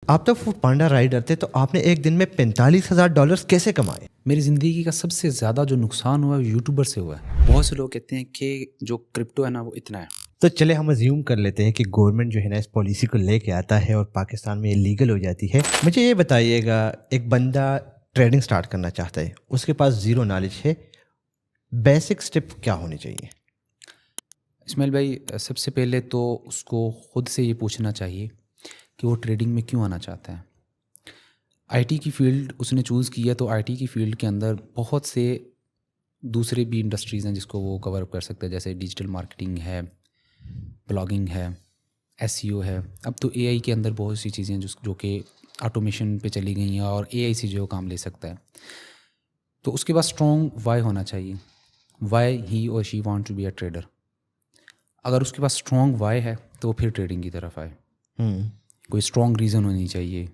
آپ تو food panda rider تھے، تو آپ نے ایک دن میں $45,000 کیسے کمائے؟ میری زندگی کا سب سے زیادہ جو نقصان ہوا ہے وہ یوٹیوبر سے ہوا ہے. بہت سے لوگ کہتے ہیں کہ جو کرپٹو ہے نا وہ اتنا ہے. تو چلے ہم ازیوم کر لیتے ہیں کہ گورنمنٹ جو ہے نا اس پالیسی کو لے کے آتا ہے اور پاکستان میں یہ لیگل ہو جاتی ہے. مجھے یہ بتائیے گا، ایک بندہ ٹریڈنگ سٹارٹ کرنا چاہتا ہے، اس کے پاس زیرو نالج ہے، بیسک سٹیپ کیا ہونے چاہیے؟ اسماعیل بھائی، سب سے پہلے تو اس کو خود سے یہ پوچھنا چاہیے کہ وہ ٹریڈنگ میں کیوں آنا چاہتا ہے. آئی ٹی کی فیلڈ اس نے چوز کی ہے، تو آئی ٹی کی فیلڈ کے اندر بہت سے دوسرے بھی انڈسٹریز ہیں جس کو وہ کور اپ کر سکتا ہے، جیسے ڈیجیٹل مارکیٹنگ ہے، بلاگنگ ہے، ایس سی او ہے. اب تو اے آئی کے اندر بہت سی چیزیں ہیں جو کہ آٹومیشن پہ چلی گئی ہیں اور اے آئی سے جو کام لے سکتا ہے. تو اس کے بعد اسٹرانگ وائی ہونا چاہیے، وائی ہی اور she want to be a trader. اگر اس کے پاس اسٹرانگ وائی ہے تو وہ پھر ٹریڈنگ کی طرف آئے. کوئی اسٹرانگ ریزن ہونی چاہیے.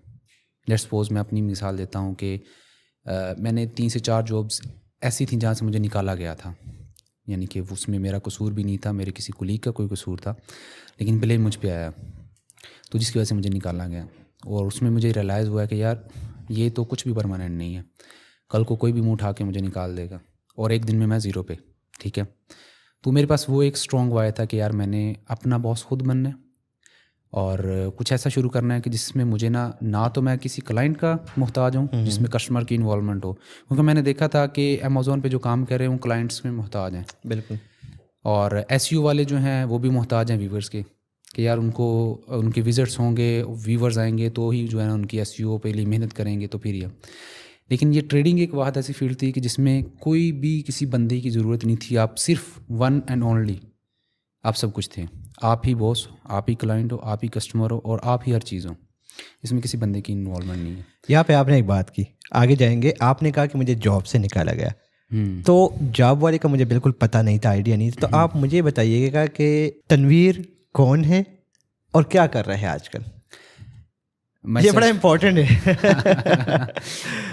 لیٹ سپوز میں اپنی مثال دیتا ہوں کہ میں نے 3 سے 4 جابس ایسی تھیں جہاں سے مجھے نکالا گیا تھا، یعنی کہ اس میں میرا قصور بھی نہیں تھا، میرے کسی کولیگ کا کوئی قصور تھا، لیکن بلیم مجھ پہ آیا، تو جس کی وجہ سے مجھے نکالا گیا. اور اس میں مجھے ریئلائز ہوا کہ یار یہ تو کچھ بھی پرماننٹ نہیں ہے، کل کو کوئی بھی منہ اٹھا کے مجھے نکال دے گا، اور ایک دن میں زیرو پہ. ٹھیک ہے، تو میرے پاس وہ ایک اسٹرانگ وائی تھا کہ یار میں نے اپنا باس خود بننا ہے اور کچھ ایسا شروع کرنا ہے کہ جس میں مجھے نہ تو میں کسی کلائنٹ کا محتاج ہوں، جس میں کسٹمر کی انوالومنٹ ہو. کیونکہ میں نے دیکھا تھا کہ امیزون پہ جو کام کر رہے ہیں وہ کلائنٹس میں محتاج ہیں. بالکل. اور ایس یو والے جو ہیں وہ بھی محتاج ہیں ویورز کے، کہ یار ان کو ان کے وزٹس ہوں گے، ویورز آئیں گے تو ہی جو ہے نا ان کی ایس یو پہ لیے محنت کریں گے تو پھر یہ. لیکن یہ ٹریڈنگ ایک واحد ایسی فیلڈ تھی کہ جس میں کوئی بھی کسی بندے کی ضرورت نہیں تھی. آپ صرف ون اینڈ اونلی آپ سب کچھ تھے. آپ ہی باس، آپ ہی کلائنٹ ہو، آپ ہی کسٹمر ہو، اور آپ ہی ہر چیز ہو. اس میں کسی بندے کی انوالومنٹ نہیں ہے. یہاں پہ آپ نے ایک بات کی، آگے جائیں گے. آپ نے کہا کہ مجھے جاب سے نکالا گیا، تو جاب والے کا مجھے بالکل پتہ نہیں تھا، آئیڈیا نہیں تھا. تو آپ مجھے بتائیے گا کہ تنویر کون ہے اور کیا کر رہا ہے آج کل؟ یہ بڑا امپورٹنٹ ہے.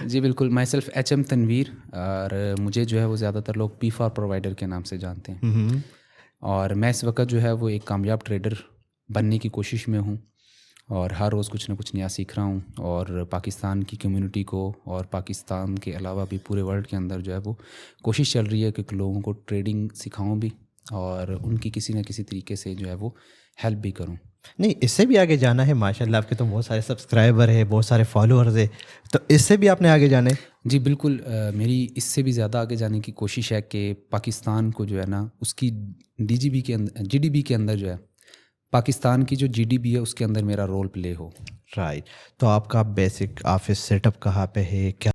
جی بالکل. Myself H M Tanveer, اور مجھے جو ہے وہ زیادہ تر لوگ پی فار پرووائڈر کے نام سے جانتے ہیں. اور میں اس وقت جو ہے وہ ایک کامیاب ٹریڈر بننے کی کوشش میں ہوں، اور ہر روز کچھ نہ کچھ نیا سیکھ رہا ہوں. اور پاکستان کی کمیونٹی کو اور پاکستان کے علاوہ بھی پورے ورلڈ کے اندر جو ہے وہ کوشش چل رہی ہے کہ لوگوں کو ٹریڈنگ سکھاؤں بھی اور ان کی کسی نہ کسی طریقے سے جو ہے وہ ہیلپ بھی کروں. نہیں، اس سے بھی آگے جانا ہے. ماشاء اللہ آپ کے تو بہت سارے سبسکرائبر ہیں، بہت سارے فالوورز ہیں، تو اس سے بھی آپ نے آگے جانا ہے. جی بالکل. میری اس سے بھی زیادہ آگے جانے کی کوشش ہے کہ پاکستان کو جو ہے نا اس کی جی ڈی بی کے اندر جو ہے پاکستان کی جو جی ڈی بی ہے اس کے اندر میرا رول پلے ہو. رائٹ. تو آپ کا بیسک آفس سیٹ اپ کہاں پہ ہے؟ کیا